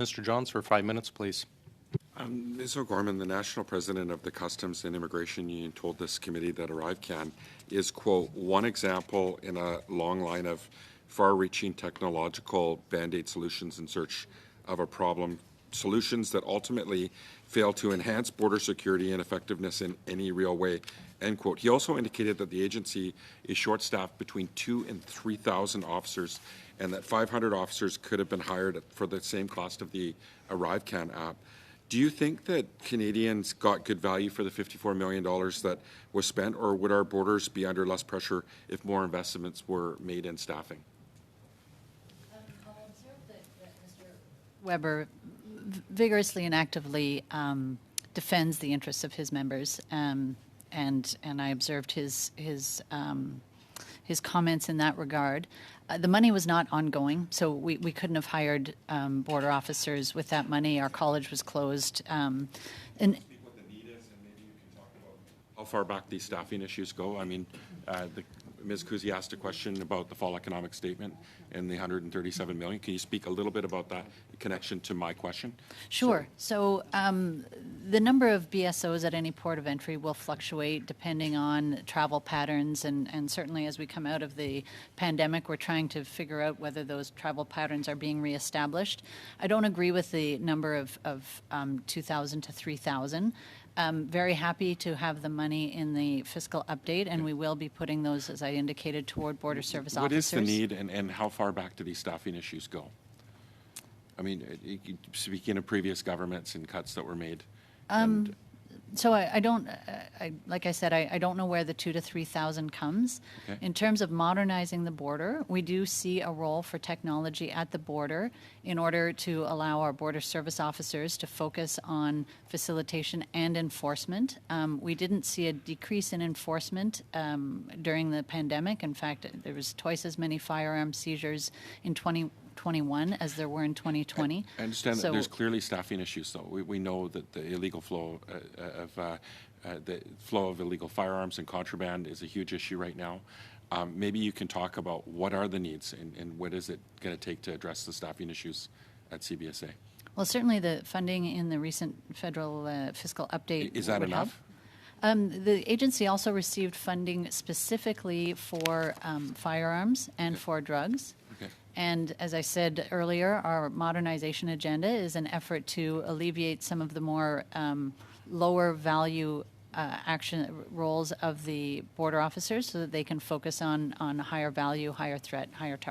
Mr. Johns, for 5 minutes, please. Ms. O'Gorman, the national president of the Customs and Immigration Union, told this committee that ArriveCan is, quote, one example in a long line of far-reaching technological Band-Aid solutions in search of a problem, solutions that ultimately fail to enhance border security and effectiveness in any real way, end quote. He also indicated that the agency is short-staffed between 2,000 and 3,000 officers, and that 500 officers could have been hired for the same cost of the ArriveCan app. Do you think that Canadians got good value for the $54 million that was spent, or would our borders be under less pressure if more investments were made in staffing? I'll observe that Mr. Weber vigorously and actively defends the interests of his members, and I observed his comments in that regard. The money was not ongoing, so we couldn't have hired border officers with that money. Our college was closed. And speak what the need is, and maybe you can talk about how far back these staffing issues go. I mean, Ms. Kuzi asked a question about the fall economic statement and the $137 million. Can you speak a little bit about that in connection to my question? Sure. So the number of BSOs at any port of entry will fluctuate depending on travel patterns, and certainly as we come out of the pandemic, we're trying to figure out whether those travel patterns are being reestablished. I don't agree with the number of 2,000 to 3,000. Very happy to have the money in the fiscal update, and we will be putting those, as I indicated, toward border service officers. What is the need, and how far back do these staffing issues go? I mean, speaking of previous governments and cuts that were made. So like I said, I don't know where the 2,000 to 3,000 comes. Okay. In terms of modernizing the border, we do see a role for technology at the border in order to allow our border service officers to focus on facilitation and enforcement. We didn't see a decrease in enforcement during the pandemic. In fact, there was twice as many firearm seizures in 2021 as there were in 2020. I understand that there's clearly staffing issues, though. We know that the illegal flow of illegal firearms and contraband is a huge issue right now. Maybe you can talk about what are the needs and what is it going to take to address the staffing issues at CBSA? Well, certainly the funding in the recent federal fiscal update is that enough? The agency also received funding specifically for firearms and for drugs. Okay. And as I said earlier, our modernization agenda is an effort to alleviate some of the more lower value action roles of the border officers so that they can focus on higher value, higher threat, higher target.